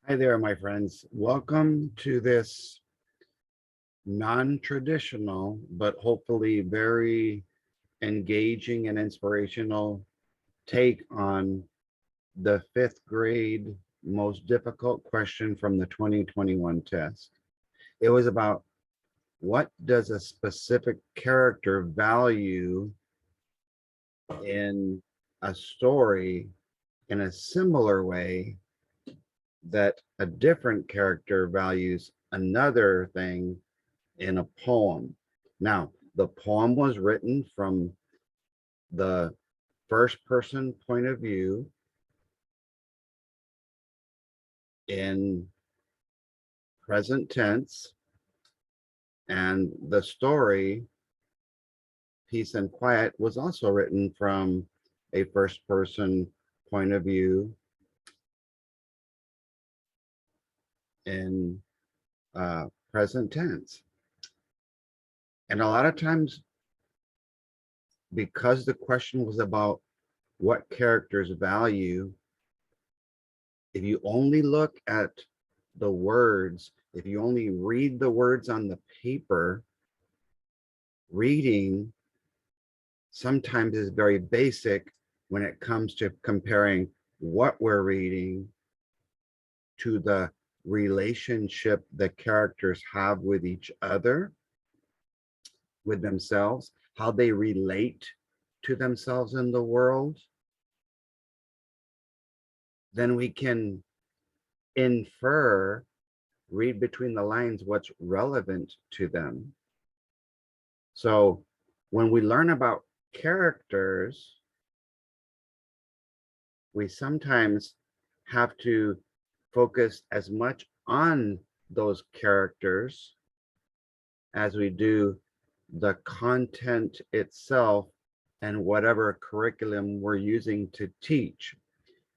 Hi there, my friends. Welcome to this non-traditional, but hopefully very engaging and inspirational take on the fifth grade most difficult question from the 2021 test. It was about what does a specific character value in a story in a similar way that a different character values another thing in a poem. Now, the poem was written from the first person point of view in present tense, and the story, Peace and Quiet, was also written from a first person point of view in present tense. And a lot of times, because the question was about what characters value, if you only look at the words, if you only read the words on the paper, reading sometimes is very basic when it comes to comparing what we're reading to the relationship the characters have with each other, with themselves, how they relate to themselves in the world. Then we can infer, read between the lines, what's relevant to them. So when we learn about characters, we sometimes have to focus as much on those characters as we do the content itself and whatever curriculum we're using to teach.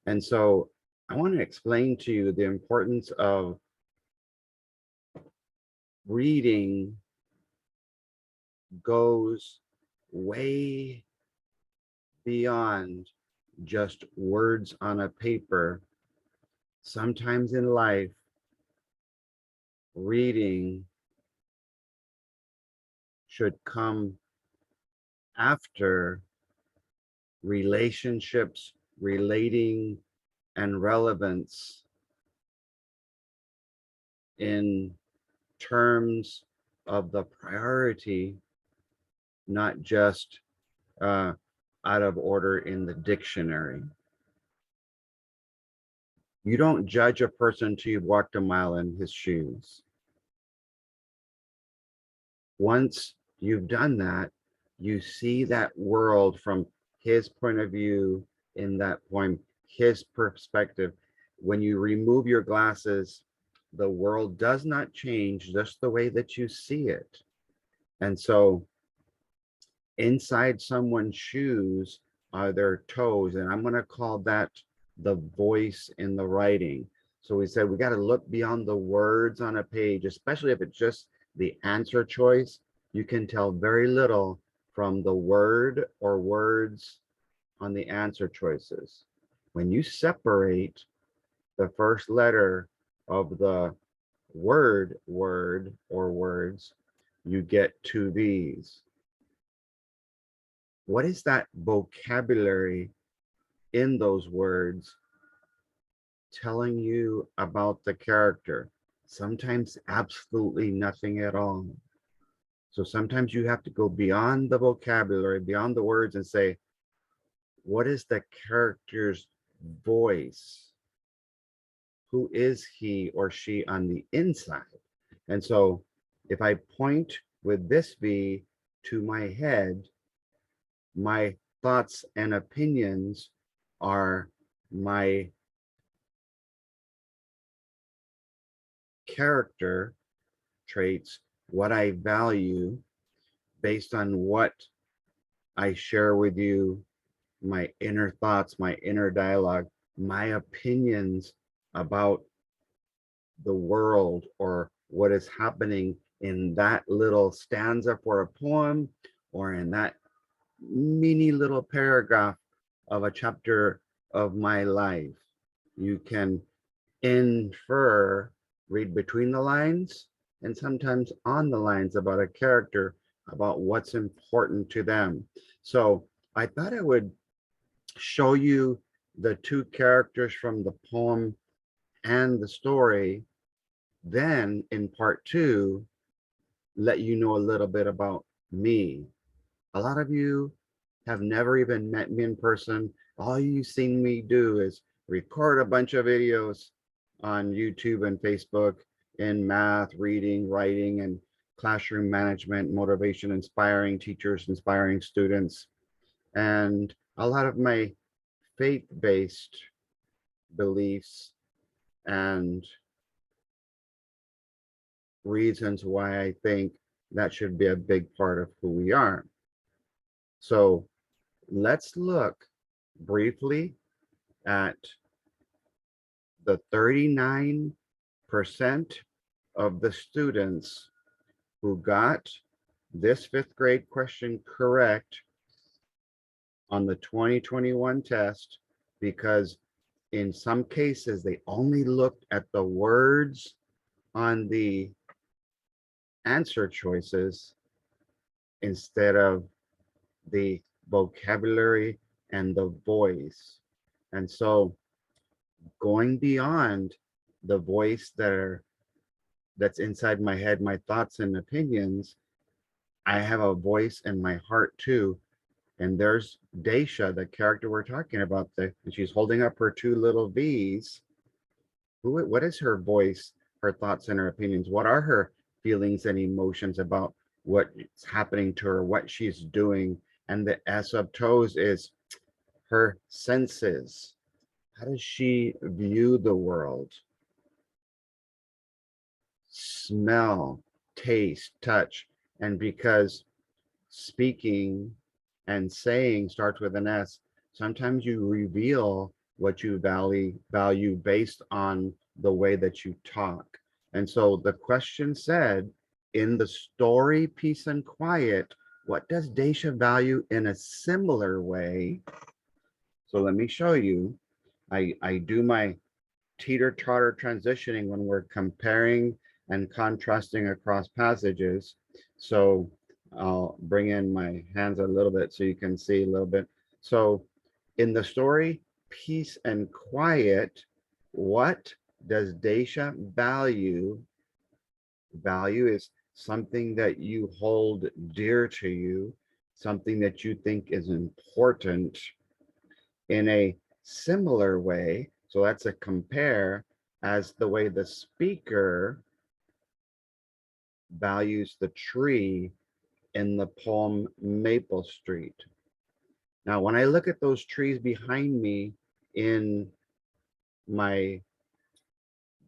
And so I want to explain to you the importance of reading goes way beyond just words on a paper. Sometimes in life, reading should come after relationships, relating, and relevance in terms of the priority, not just out of order in the dictionary. You don't judge a person till you've walked a mile in his shoes. Once you've done that, you see that world from his point of view in that poem, his perspective. When you remove your glasses, the world does not change, just the way that you see it. And so inside someone's shoes are their toes, and I'm going to call that the voice in the writing. So we said we got to look beyond the words on a page, especially if it's just the answer choice. You can tell very little from the word or words on the answer choices. When you separate the first letter of the word or words, you get two V's. What is that vocabulary in those words telling you about the character? Sometimes absolutely nothing at all. So sometimes you have to go beyond the vocabulary, beyond the words, and say, what is the character's voice? Who is he or she on the inside? And so if I point with this V to my head, my thoughts and opinions are my character traits, what I value based on what I share with you, my inner thoughts, my inner dialogue, my opinions about the world or what is happening in that little stanza for a poem or in that mini little paragraph of a chapter of my life. You can infer, read between the lines, and sometimes on the lines about a character, about what's important to them. So I thought I would show you the two characters from the poem and the story. Then in part two, let you know a little bit about me. A lot of you have never even met me in person. All you've seen me do is record a bunch of videos on YouTube and Facebook in math, reading, writing, and classroom management, motivation, inspiring teachers, inspiring students, and a lot of my faith-based beliefs and reasons why I think that should be a big part of who we are. So let's look briefly at the 39% of the students who got this fifth grade question correct on the 2021 test, because in some cases they only looked at the words on the answer choices instead of the vocabulary and the voice. And so going beyond the voice that's inside my head, my thoughts and opinions, I have a voice in my heart too. And there's Desha, the character we're talking about, and she's holding up her two little V's. What is her voice, her thoughts and her opinions? What are her feelings and emotions about what's happening to her, what she's doing? And the S of toes is her senses. How does she view the world? Smell, taste, touch. And because speaking and saying starts with an S, sometimes you reveal what you value based on the way that you talk. And so the question said, in the story Peace and Quiet, what does Desha value in a similar way? So let me show you. I do my teeter-totter transitioning when we're comparing and contrasting across passages. So I'll bring in my hands a little bit so you can see a little bit. So in the story, Peace and Quiet, what does Desha value? Value is something that you hold dear to you, something that you think is important in a similar way. So that's a compare, as the way the speaker values the tree in the poem Maple Street. Now, when I look at those trees behind me in my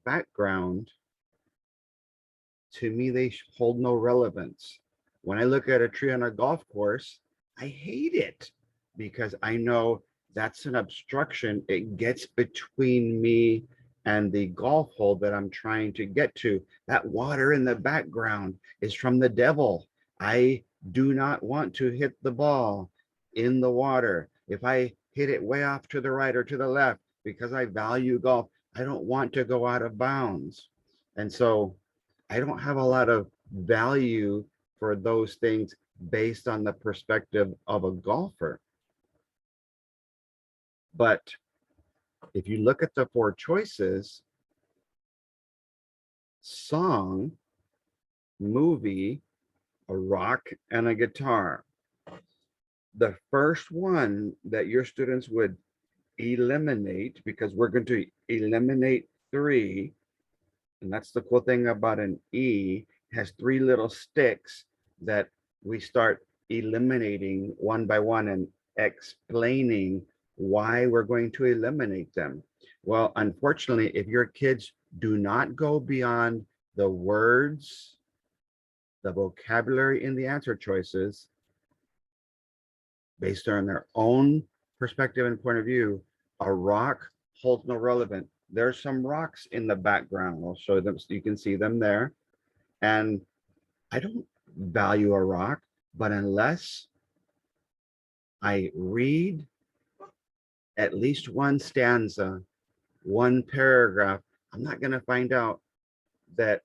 background, to me, they hold no relevance. When I look at a tree on a golf course, I hate it because I know that's an obstruction. It gets between me and the golf hole that I'm trying to get to. That water in the background is from the devil. I do not want to hit the ball in the water. If I hit it way off to the right or to the left, because I value golf, I don't want to go out of bounds. And so I don't have a lot of value for those things based on the perspective of a golfer. But if you look at the four choices, song, movie, a rock, and a guitar, the first one that your students would eliminate, because we're going to eliminate 3, and that's the cool thing about an E, has 3 little sticks that we start eliminating one by one and explaining why we're going to eliminate them. Well, unfortunately, if your kids do not go beyond the words, the vocabulary in the answer choices, based on their own perspective and point of view, a rock holds no relevance. There's some rocks in the background. I'll show them so you can see them there. And I don't value a rock, but unless I read at least one stanza, one paragraph I'm not going to find out that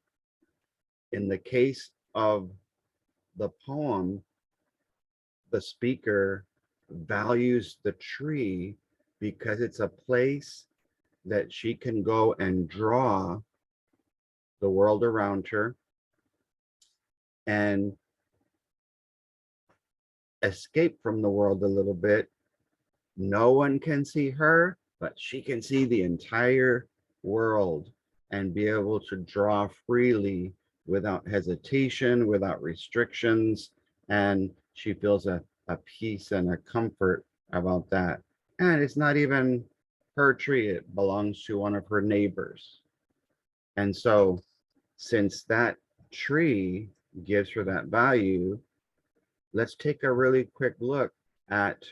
in the case of the poem, the speaker values the tree because it's a place that she can go and draw the world around her and escape from the world a little bit. No one can see her, but she can see the entire world and be able to draw freely without hesitation, without restrictions. And she feels a peace and a comfort about that. And it's not even her tree, it belongs to one of her neighbors. And so, since that tree gives her that value, let's take a really quick look at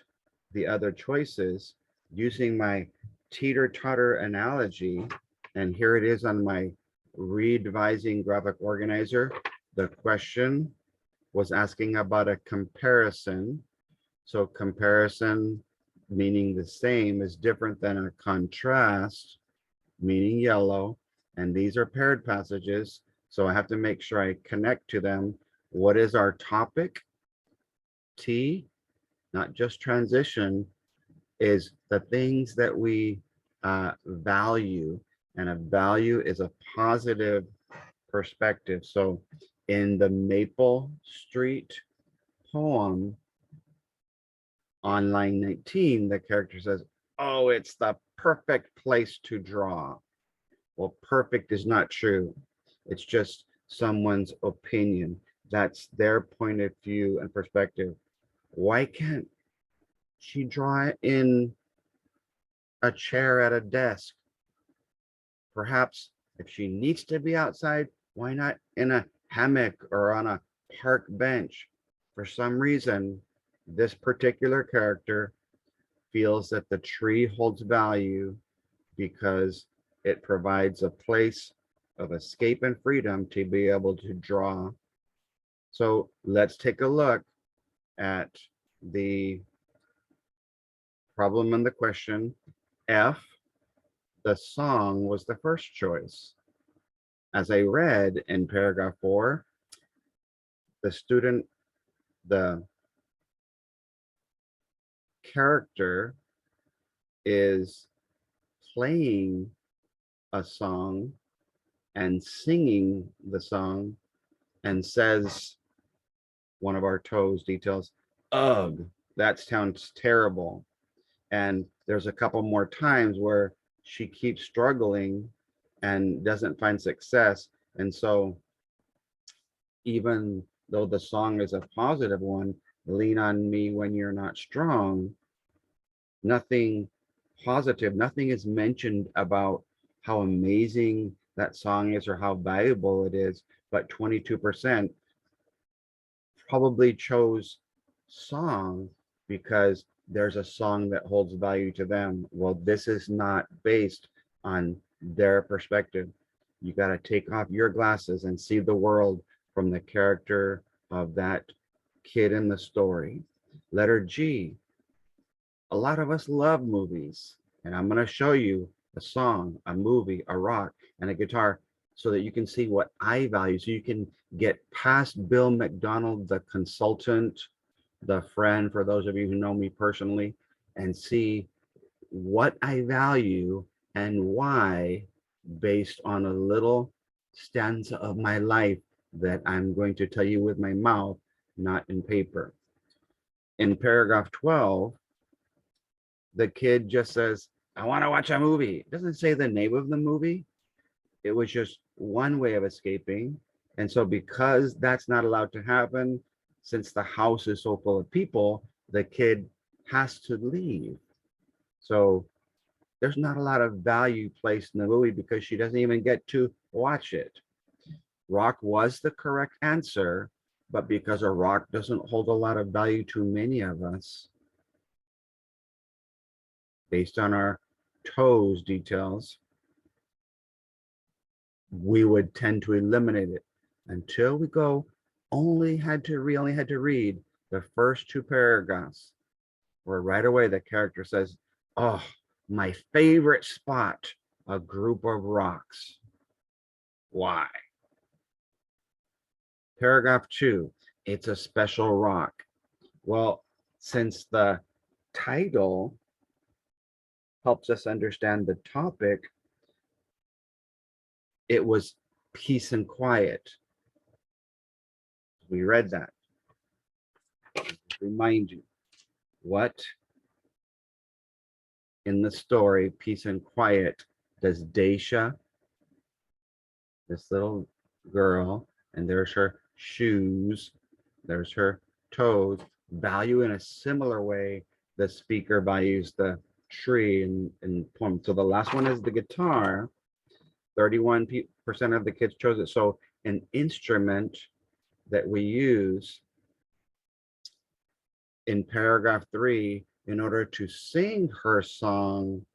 the other choices using my teeter-totter analogy. And here it is on my redevising graphic organizer. The question was asking about a comparison. So comparison meaning the same is different than a contrast, meaning yellow. And these are paired passages. So I have to make sure I connect to them. What is our topic? T, not just transition, is the things that we value. And a value is a positive perspective. So in the Maple Street poem on line 19, the character says, oh, it's the perfect place to draw. Well, perfect is not true. It's just someone's opinion. That's their point of view and perspective. Why can't she draw in a chair at a desk? Perhaps if she needs to be outside, why not in a hammock or on a park bench? For some reason, this particular character feels that the tree holds value because it provides a place of escape and freedom to be able to draw. So let's take a look at the problem and the question. F, the song, was the first choice. As I read in paragraph 4, the character is playing a song and singing the song and says, one of our toes details, ugh, that sounds terrible. And there's a couple more times where she keeps struggling and doesn't find success. And so even though the song is a positive one, lean on me when you're not strong, nothing positive, nothing is mentioned about how amazing that song is or how valuable it is, but 22% probably chose song because there's a song that holds value to them. Well, this is not based on their perspective. You got to take off your glasses and see the world from the character of that kid in the story. Letter G, a lot of us love movies, and I'm going to show you a song, a movie, a rock, and a guitar so that you can see what I value, so you can get past Bill MacDonald, the consultant, the friend, for those of you who know me personally, and see what I value and why, based on a little stanza of my life that I'm going to tell you with my mouth, not in paper. In paragraph 12, the kid just says, I want to watch a movie. It doesn't say the name of the movie. It was just one way of escaping. And so because that's not allowed to happen, since the house is so full of people, the kid has to leave. So there's not a lot of value placed in the movie because she doesn't even get to watch it. Rock was the correct answer, but because a rock doesn't hold a lot of value to many of us, based on our toes details, we would tend to eliminate it until we go only had to read the first 2 paragraphs, where right away the character says, oh, my favorite spot a group of rocks. Why? Paragraph 2, it's a special rock. Well, since the title helps us understand the topic, it was peace and quiet. We read that. Remind you, what in the story, peace and quiet, does Desha, this little girl, and there's her shoes, there's her toes, value in a similar way the speaker values the tree and poem. So the last one is the guitar. 31% of the kids chose it. So an instrument that we use in paragraph 3 in order to sing her song,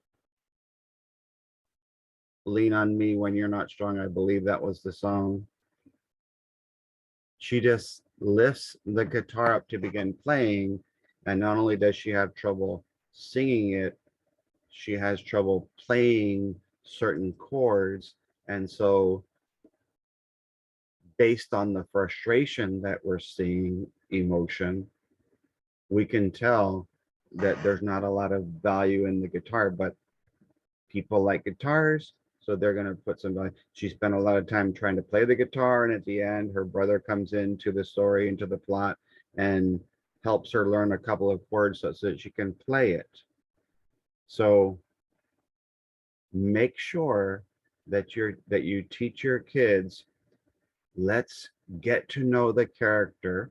Lean on Me When You're Not Strong, I believe that was the song. She just lifts the guitar up to begin playing, and not only does she have trouble singing it, she has trouble playing certain chords. And so based on the frustration that we're seeing, emotion, we can tell that there's not a lot of value in the guitar, but people like guitars, so they're going to put some value. She spent a lot of time trying to play the guitar, and at the end, her brother comes into the story, into the plot, and helps her learn a couple of chords so that she can play it. So make sure that you teach your kids, let's get to know the character,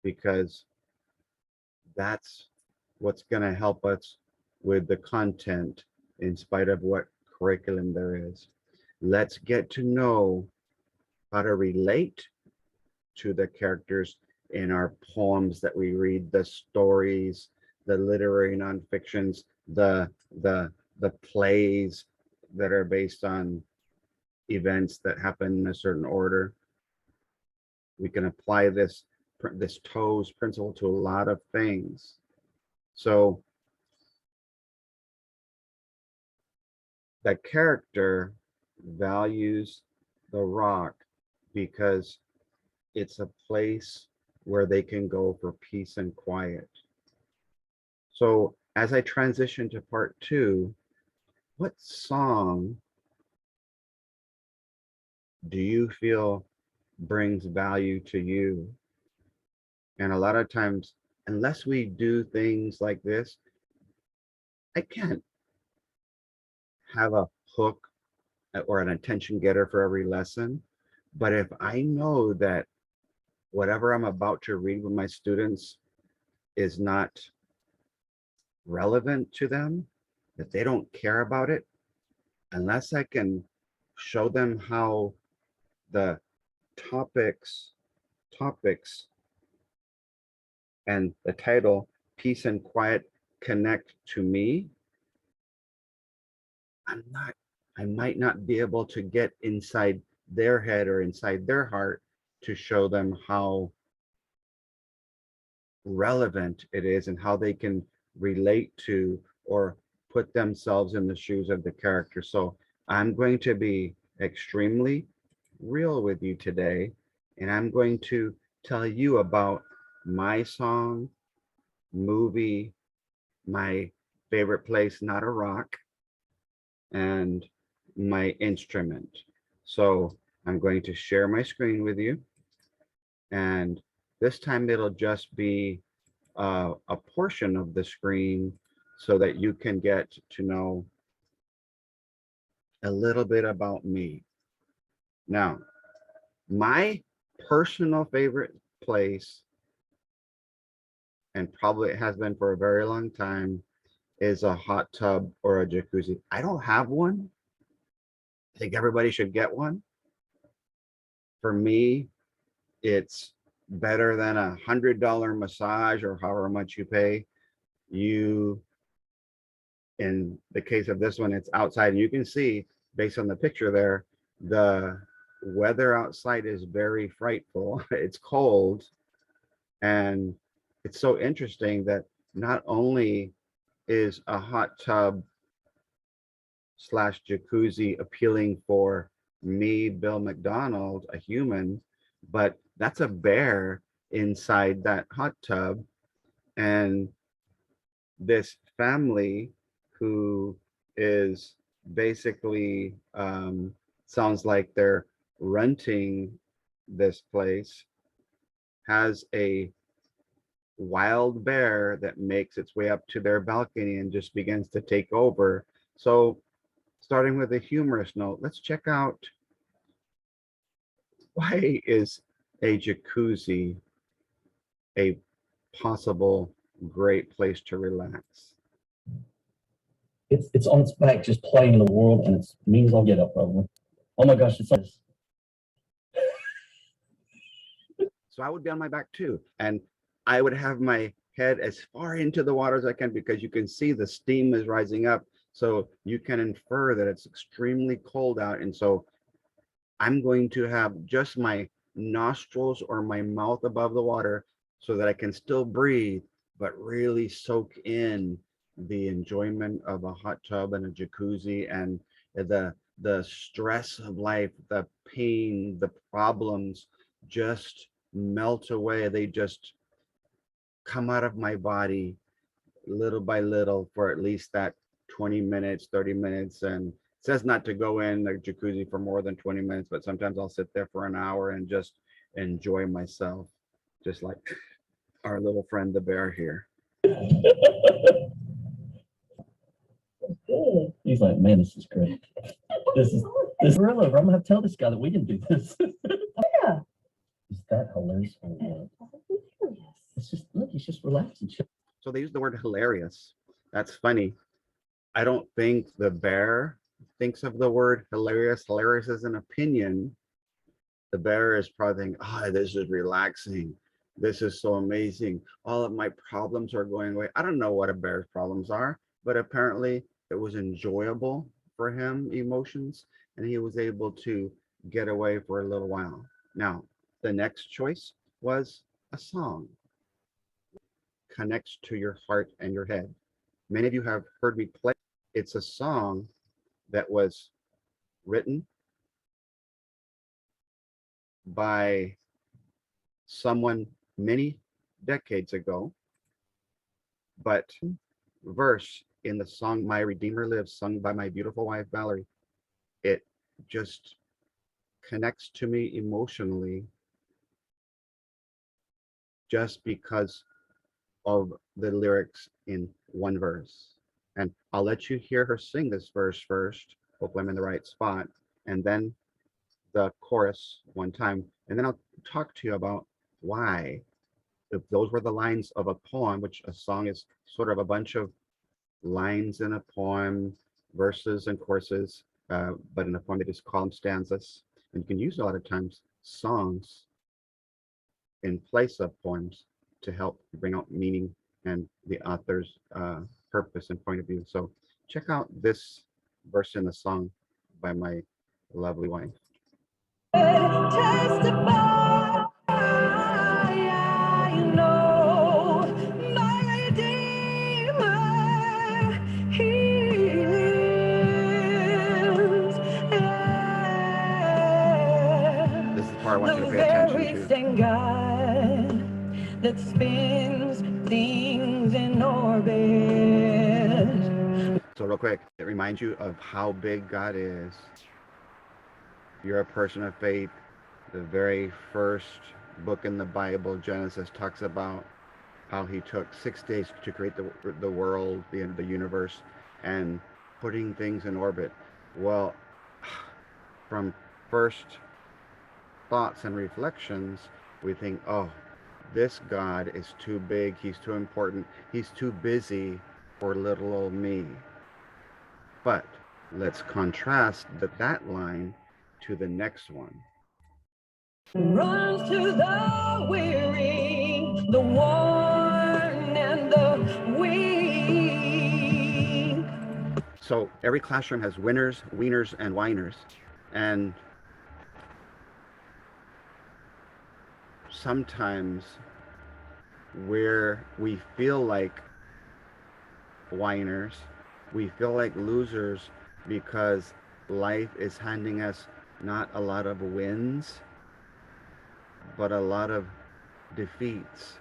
because that's what's going to help us with the content in spite of what curriculum there is. Let's get to know how to relate to the characters in our poems that we read, the stories, the literary nonfictions, the plays that are based on events that happen in a certain order. We can apply this toes principle to a lot of things. So the character values the rock because it's a place where they can go for peace and quiet. So as I transition to part 2, what song do you feel brings value to you? And a lot of times, unless we do things like this, I can't have a hook or an attention getter for every lesson. But if I know that whatever I'm about to read with my students is not relevant to them, that they don't care about it, unless I can show them how the topics and the title, Peace and Quiet, connect to me, I might not be able to get inside their head or inside their heart to show them how relevant it is and how they can relate to or put themselves in the shoes of the character. So I'm going to be extremely real with you today, and I'm going to tell you about my song, movie, my favorite place, not a rock, and my instrument. So I'm going to share my screen with you, and this time it'll just be a portion of the screen so that you can get to know a little bit about me. Now, my personal favorite place, and probably it has been for a very long time, is a hot tub or a jacuzzi. I don't have one. I think everybody should get one. For me, it's better than $100 massage or however much you pay. You, in the case of this one, it's outside, and you can see based on the picture there, the weather outside is very frightful. It's cold, and it's so interesting that not only is a hot tub slash jacuzzi appealing for me, Bill MacDonald, a human, but that's a bear inside that hot tub. And this family who is basically sounds like they're renting this place has a wild bear that makes its way up to their balcony and just begins to take over. So starting with a humorous note, let's check out why is a jacuzzi a possible great place to relax. It's on its back just playing in the world, and it means I'll get up probably. Oh my gosh, it's like So I would be on my back too, and I would have my head as far into the water as I can, because you can see the steam is rising up, so you can infer that it's extremely cold out. And so I'm going to have just my nostrils or my mouth above the water so that I can still breathe, but really soak in the enjoyment of a hot tub and a jacuzzi, and the stress of life, the pain, the problems just melt away. They just come out of my body little by little for at least that 20 minutes, 30 minutes. And it says not to go in the jacuzzi for more than 20 minutes, but sometimes I'll sit there for an hour and just enjoy myself, just like our little friend, the bear here. he's like, man, this is great. This is real over. I'm gonna have to tell this guy that we can do this. Yeah. Is that hilarious? It's just look, he's just relaxing. So they use the word hilarious. That's funny. I don't think the bear thinks of the word hilarious. Hilarious is an opinion. The bear is probably thinking, oh, this is relaxing. This is so amazing. All of my problems are going away. I don't know what a bear's problems are, but apparently it was enjoyable for him, emotions, and he was able to get away for a little while. Now, the next choice was a song. Connects to your heart and your head. Many of you have heard me play. It's a song that was written by someone many decades ago, but verse in the song My Redeemer Lives, sung by my beautiful wife Valerie, it just connects to me emotionally just because of the lyrics in one verse. And I'll let you hear her sing this verse first. Hopefully I'm in the right spot. And then the chorus one time. And then I'll talk to you about why. If those were the lines of a poem, which a song is sort of a bunch of lines in a poem, verses and choruses, but in a poem they just call them stanzas. And you can use a lot of times songs in place of poems to help bring out meaning and the author's purpose and point of view. So check out this verse in the song by my lovely wife. Testify, I know my Redeemer, He lives. This is the part I want you to The pay attention very to. same God that spins things in orbit. So real quick, it reminds you of how big God is. If you're a person of faith, the very first book in the Bible, Genesis, talks about how he took 6 days to create the world, the universe, and putting things in orbit. Well, from first thoughts and reflections, we think, oh, this God is too big, he's too important, he's too busy for little old me. But let's contrast that line to the next one. Runs to the weary, the worn and the weak. So every classroom has winners, wieners, and whiners. And sometimes where we feel like whiners. We feel like losers because life is handing us not a lot of wins, but a lot of defeats.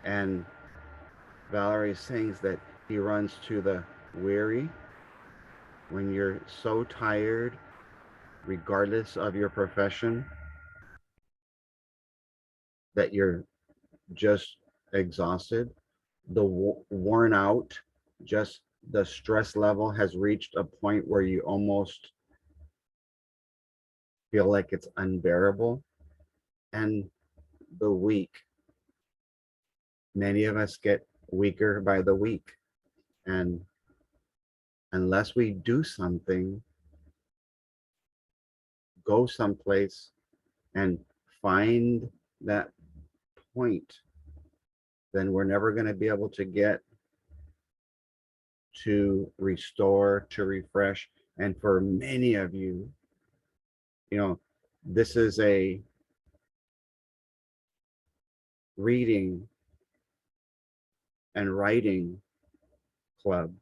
And Valerie sings that he runs to the weary. When you're so tired, regardless of your profession, that you're just exhausted, the worn out, just the stress level has reached a point where you almost feel like it's unbearable. And the weak, many of us get weaker by the week. And unless we do something, go someplace and find that point, then we're never going to be able to get to restore, to refresh. And for many of you, you know, this is a reading and writing club.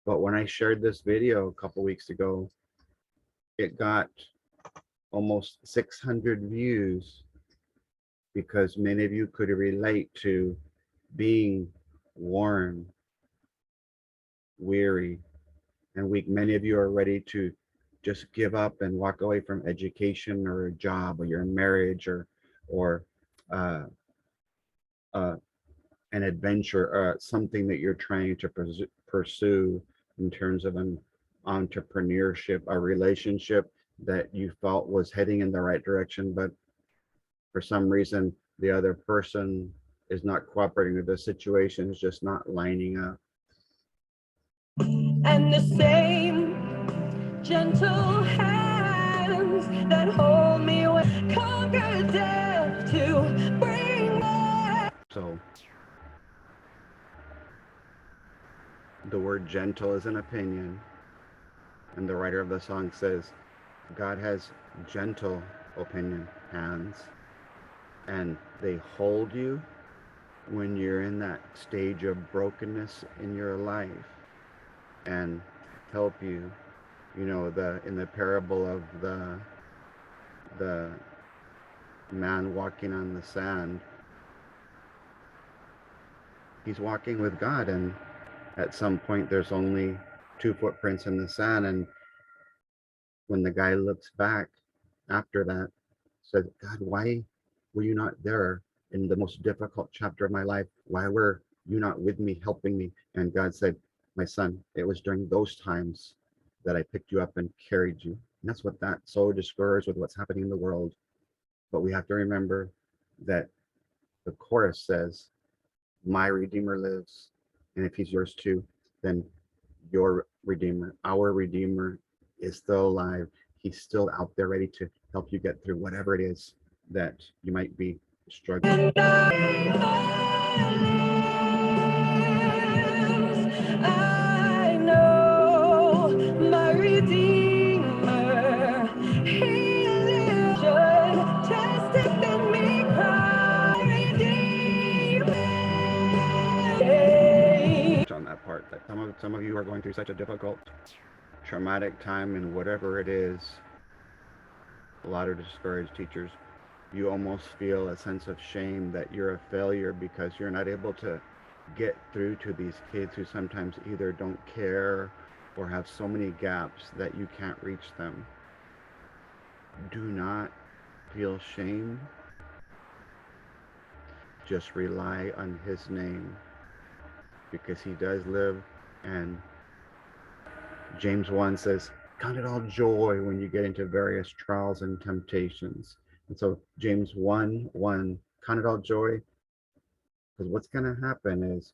But when I shared this video a couple weeks ago, it got almost 600 views because many of you could relate to being worn, weary, and weak. Many of you are ready to just give up and walk away from education or a job or your marriage or uh, uh, an adventure or something that you're trying to pursue in terms of an entrepreneurship, a relationship that you felt was heading in the right direction, but for some reason the other person is not cooperating, with the situation is just not lining up. And the same gentle hands that hold me when conquer death to bring back. So the word gentle is an opinion, and the writer of the song says God has gentle opinion hands, and they hold you when you're in that stage of brokenness in your life and help you. You know, in the parable of the man walking on the sand, he's walking with God, and at some point there's only 2 footprints in the sand, and when the guy looks back after that, said, God, why were you not there in the most difficult chapter of my life? Why were you not with me, helping me? And God said, my son, it was during those times that I picked you up and carried you. And that's what that so discouraged with what's happening in the world. But we have to remember that the chorus says, my Redeemer lives. And if he's yours too, then your Redeemer, our Redeemer, is still alive. He's still out there ready to help you get through whatever it is that you might be struggling. I know my Redeemer, He lives, should test in me, cry, Redeemer. On that part, that some of you are going through such a difficult, traumatic time, and whatever it is, a lot of discouraged teachers, you almost feel a sense of shame that you're a failure because you're not able to get through to these kids who sometimes either don't care or have so many gaps that you can't reach them. Do not feel shame. Just rely on his name, because he does live. And James 1 says, count it all joy when you get into various trials and temptations. And so James 1:1, count it all joy, because what's going to happen is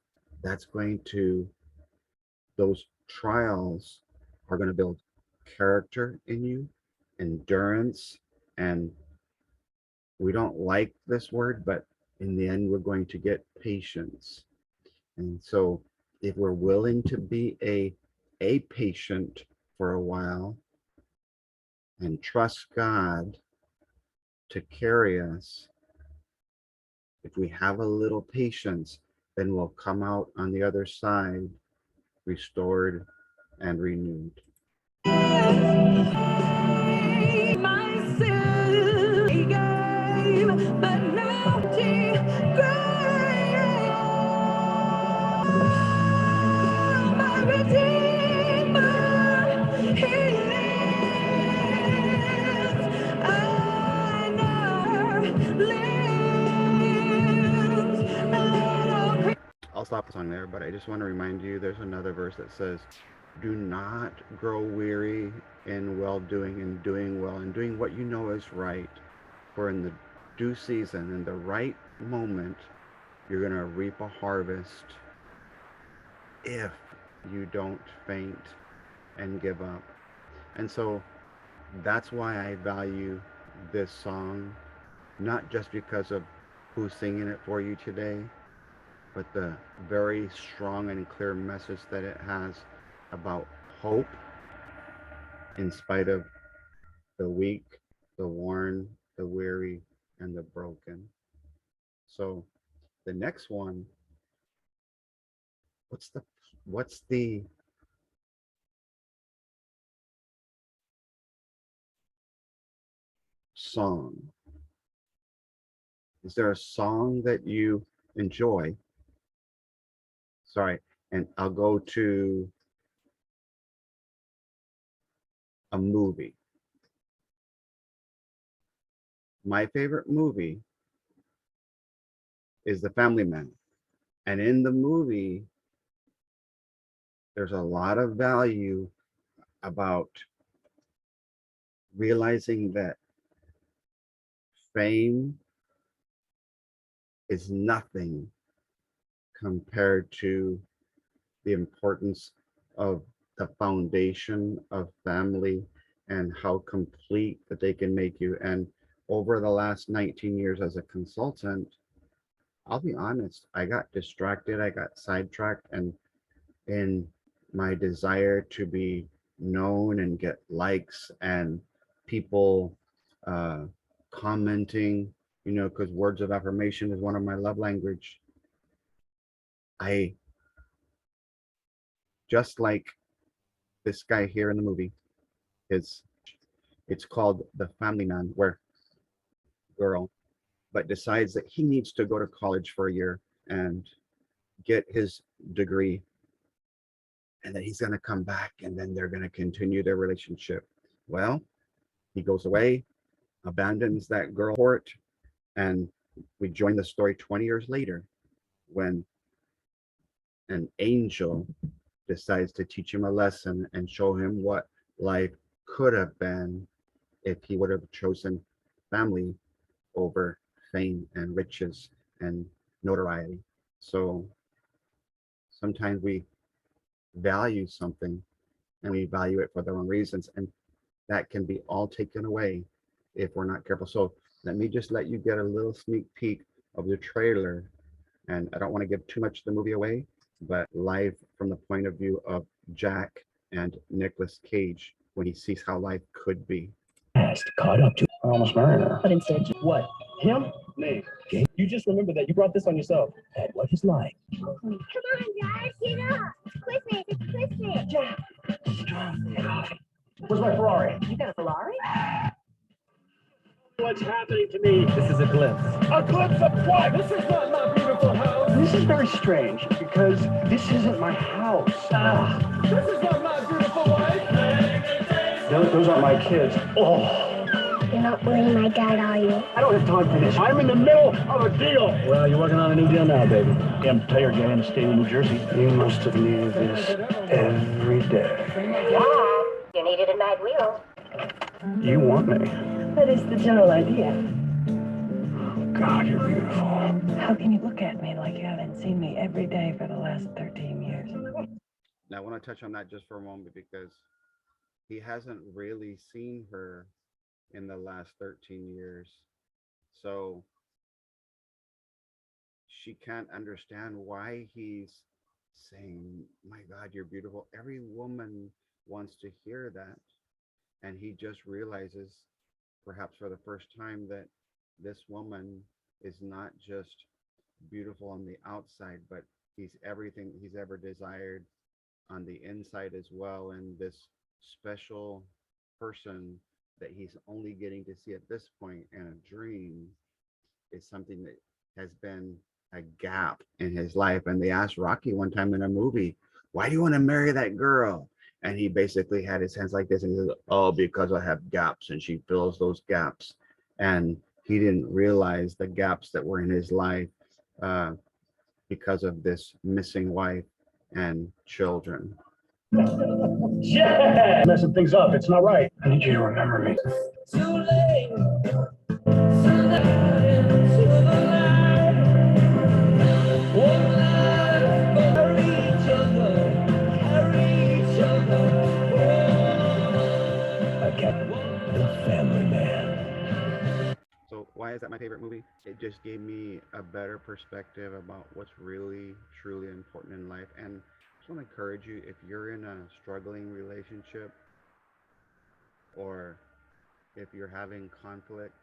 those trials are going to build character in you, endurance, and we don't like this word, but in the end, we're going to get patience. And so if we're willing to be a patient for a while and trust God to carry us, if we have a little patience, then we'll come out on the other side restored and renewed. Myself again, but now she my redeemer, he lives. I know lives. I'll stop the song there, but I just want to remind you there's another verse that says, do not grow weary in well doing and doing well and doing what you know is right. For in the due season, in the right moment, you're going to reap a harvest if you don't faint and give up. And so that's why I value this song, not just because of who's singing it for you today, but the very strong and clear message that it has about hope in spite of the weak, the worn, the weary, and the broken. So the next one, what's the song? Is there a song that you enjoy? Sorry, and I'll go to a movie. My favorite movie is The Family Man. And in the movie, there's a lot of value about realizing that fame is nothing compared to the importance of the foundation of family and how complete that they can make you. And over the last 19 years as a consultant, I'll be honest, I got distracted, I got sidetracked, and in my desire to be known and get likes and people commenting, you know, because words of affirmation is one of my love language. I just like this guy here in the movie, it's called The Family Man, where girl, but decides that he needs to go to college for a year and get his degree, and that he's going to come back and then they're going to continue their relationship. Well, he goes away, abandons that girl port, and we join the story 20 years later when an angel decides to teach him a lesson and show him what life could have been if he would have chosen family over fame and riches and notoriety. So sometimes we value something and we value it for the wrong reasons, and that can be all taken away if we're not careful. So let me just let you get a little sneak peek of the trailer, and I don't want to give too much of the movie away, but live from the point of view of Jack and Nicolas Cage when he sees how life could be. Caught up to I almost married her. But instead, What? Him? Me. Okay. You just remember that you brought this on yourself. That what he's like. Come on, guys, get up. Christmas, it's Christmas. Jack. Where's my Ferrari? you got a Ferrari? What's happening to me? This is a glimpse. A glimpse of what? This is not my beautiful house. This is very strange because this isn't my house. This is not my beautiful wife. Those aren't my kids. Oh, You're not blaming my dad, are you? I don't have time for this. I'm in the middle of a deal. Well, you're working on a new deal now, baby. Damn tire guy in the state of New Jersey. You must have needed this every day. Yeah, you needed a mag wheel. You want me? That is the general idea. God, you're beautiful. How can you look at me like you haven't seen me every day for the last 13 years? Now, I want to touch on that just for a moment because he hasn't really seen her in the last 13 years. So she can't understand why he's saying, my God, you're beautiful. Every woman wants to hear that. And he just realizes, perhaps for the first time, that this woman is not just beautiful on the outside, but he's everything he's ever desired on the inside as well. And this special person that he's only getting to see at this point in a dream is something that has been a gap in his life. And they asked Rocky one time in a movie, why do you want to marry that girl? And he basically had his hands like this and he says, oh, because I have gaps and she fills those gaps. And he didn't realize the gaps that were in his life uh, because of this missing wife and children. Yeah! Messing things up. It's not right. I need you to remember me. Too late. To the light. One life, carry each other. Carry each other. I can't. The family man. So why is that my favorite movie? It just gave me a better perspective about what's really, truly important in life. And I just want to encourage you, if you're in a struggling relationship or if you're having conflict,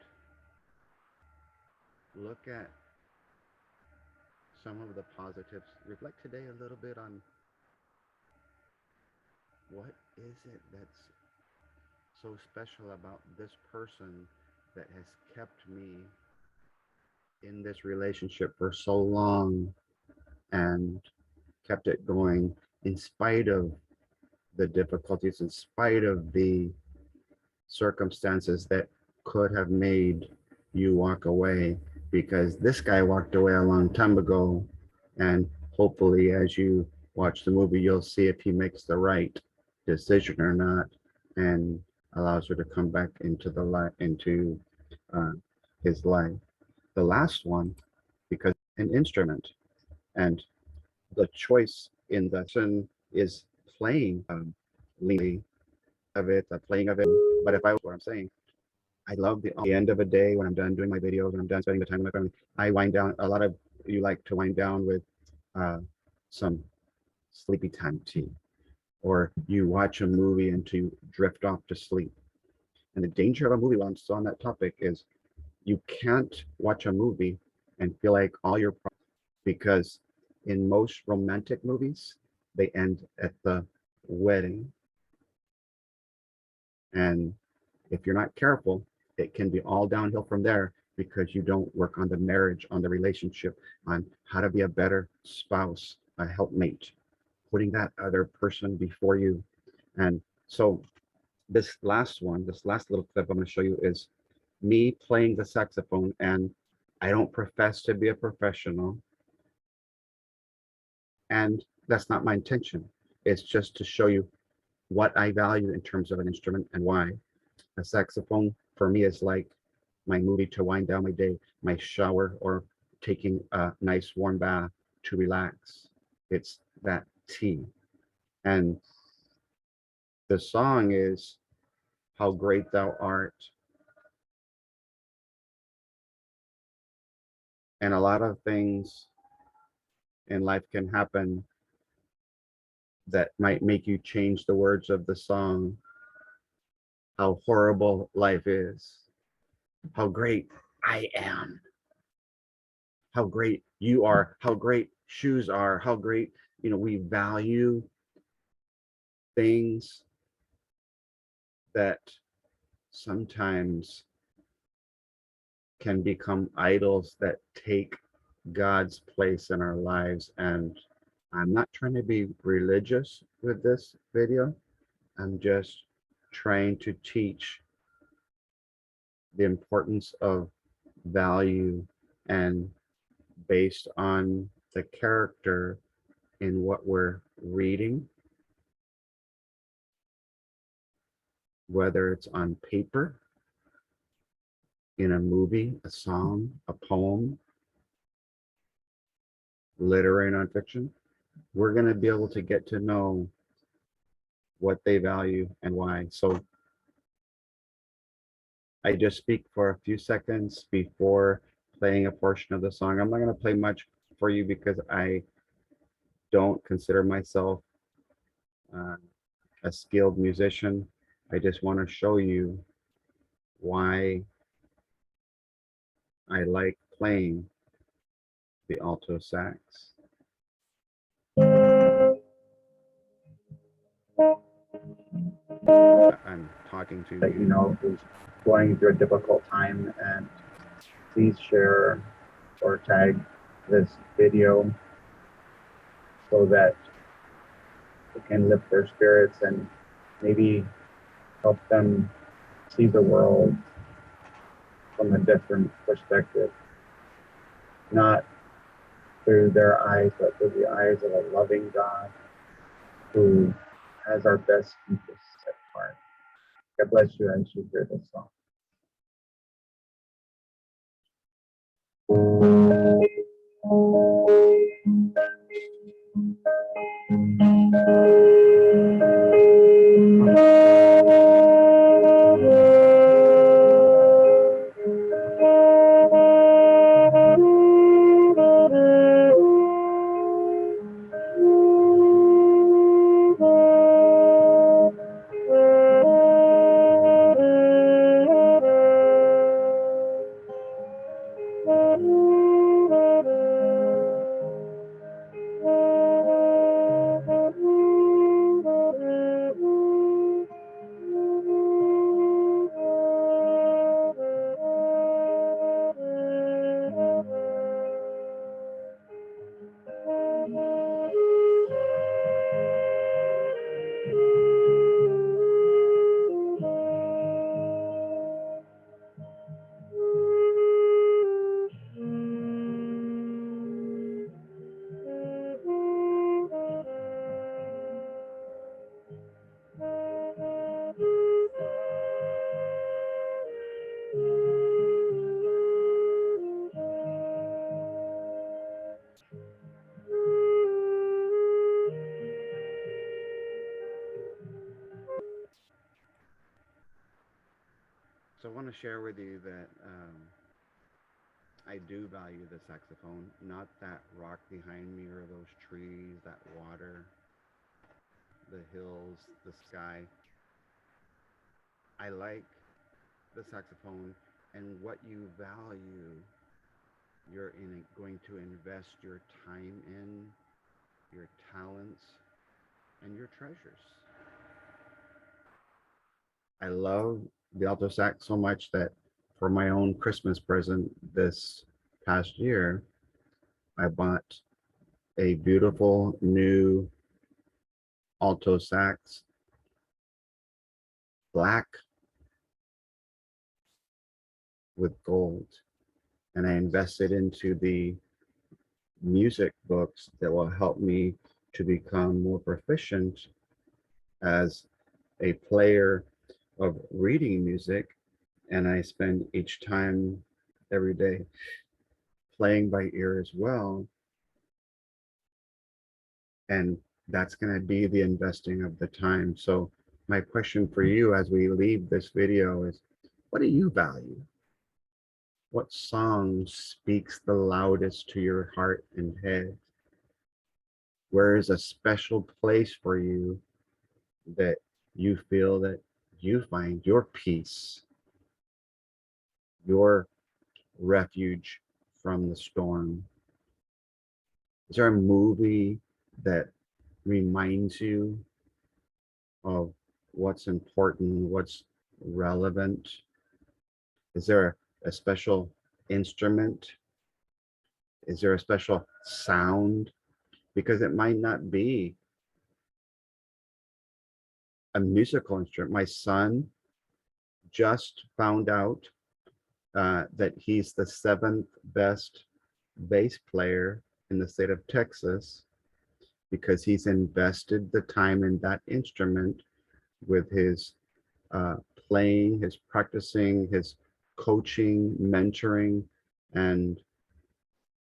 look at some of the positives. Reflect today a little bit on what is it that's so special about this person that has kept me in this relationship for so long and kept it going in spite of the difficulties, in spite of the circumstances that could have made you walk away, because this guy walked away a long time ago. And hopefully, as you watch the movie, you'll see if he makes the right decision or not and allows her to come back into the light, into uh, his life. The last one, because an instrument, and the choice in the son is playing leading of it, the playing of it. But if I what I'm saying, I love the end of a day when I'm done doing my videos, when I'm done spending the time with my family, I wind down. A lot of you like to wind down with some sleepy time tea, or you watch a movie and to drift off to sleep. And the danger of a movie, while I'm still on that topic, is you can't watch a movie and feel like all your because in most romantic movies, they end at the wedding. And if you're not careful, it can be all downhill from there because you don't work on the marriage, on the relationship, on how to be a better spouse, a helpmate, putting that other person before you. And so this last one, this last little clip I'm going to show you is me playing the saxophone. And I don't profess to be a professional. And that's not my intention. It's just to show you what I value in terms of an instrument and why. A saxophone for me is like my movie to wind down my day, my shower, or taking a nice warm bath to relax. It's that tea. And the song is How Great Thou Art. And a lot of things in life can happen that might make you change the words of the song. How horrible life is. How great I am. How great you are. How great shoes are. How great, we value things that sometimes can become idols that take God's place in our lives. And I'm not trying to be religious with this video. I'm just trying to teach the importance of value and based on the character in what we're reading, whether it's on paper, in a movie, a song, a poem, literary nonfiction, we're going to be able to get to know what they value and why. So I just speak for a few seconds before playing a portion of the song. I'm not going to play much for you because I don't consider myself a skilled musician. I just want to show you why I like playing the alto sax. I'm talking to that you know who's going through a difficult time, and please share or tag this video so that it can lift their spirits and maybe help them see the world from a different perspective, not through their eyes, but through the eyes of a loving God who has our best interests at heart. God bless you as you hear this song. So I want to share with you that I do value the saxophone, not that rock behind me or those trees, that water, the hills, the sky. I like the saxophone and what you value. You're going to invest your time in, your talents, and your treasures. I love the alto sax so much that for my own Christmas present this past year, I bought a beautiful new alto sax, black with gold. And I invested into the music books that will help me to become more proficient as a player of reading music. And I spend each time every day playing by ear as well. And that's going to be the investing of the time. So my question for you as we leave this video is, what do you value? What song speaks the loudest to your heart and head? Where is a special place for you that you feel that you find your peace, your refuge from the storm? Is there a movie that reminds you of what's important, what's relevant? Is there a special instrument? Is there a special sound? Because it might not be a musical instrument. My son just found out that he's the 7th best bass player in the state of Texas because he's invested the time in that instrument with his playing, his practicing, his coaching, mentoring, and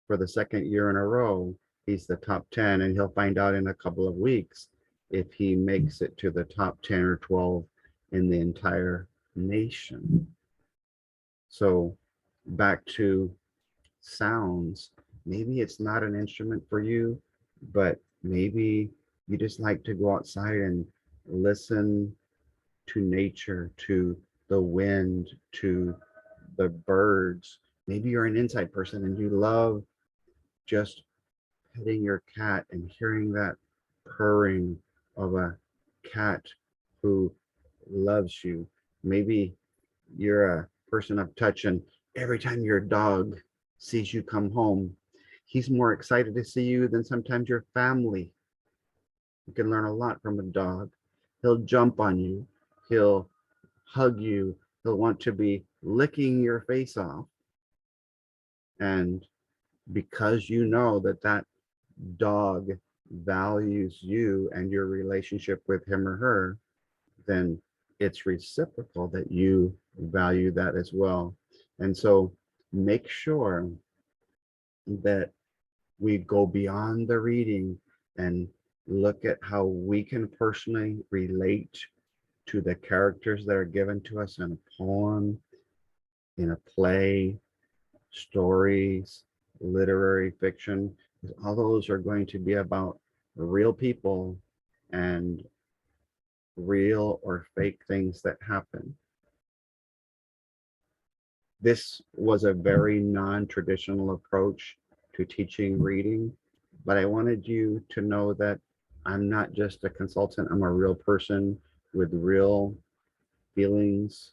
for the 2nd year in a row, he's the top 10, and he'll find out in a couple of weeks if he makes it to the top 10 or 12 in the entire nation. So back to sounds, maybe it's not an instrument for you, but maybe you just like to go outside and listen to nature, to the wind, to the birds. Maybe you're an inside person and you love just petting your cat and hearing that purring of a cat who loves you. Maybe you're a person of touch, and every time your dog sees you come home, he's more excited to see you than sometimes your family. You can learn a lot from a dog. He'll jump on you, he'll hug you, he'll want to be licking your face off. And because you know that that dog values you and your relationship with him or her, then it's reciprocal that you value that as well. And so make sure that we go beyond the reading and look at how we can personally relate to the characters that are given to us in a poem, in a play, stories, literary fiction. All those are going to be about real people and real or fake things that happen. This was a very non-traditional approach to teaching reading, but I wanted you to know that I'm not just a consultant, I'm a real person with real feelings,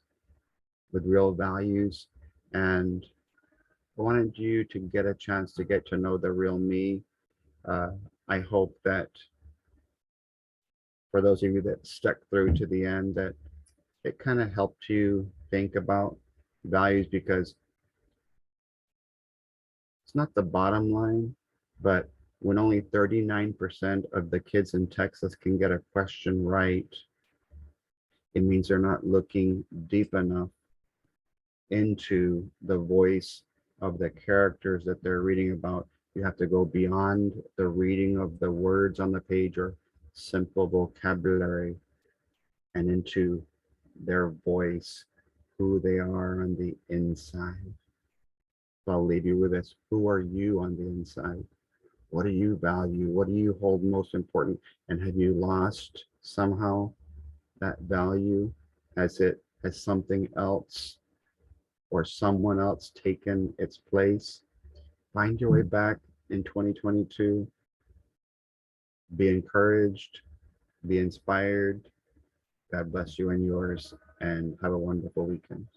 with real values, and I wanted you to get a chance to get to know the real me. I hope that for those of you that stuck through to the end, that it kind of helped you think about values, because it's not the bottom line, but when only 39% of the kids in Texas can get a question right, it means they're not looking deep enough into the voice of the characters that they're reading about. You have to go beyond the reading of the words on the page or simple vocabulary and into their voice, who they are on the inside. So I'll leave you with this. Who are you on the inside? What do you value? What do you hold most important? And have you lost somehow that value? Has something else or someone else taken its place? Find your way back in 2022. Be encouraged, be inspired. God bless you and yours, and have a wonderful weekend.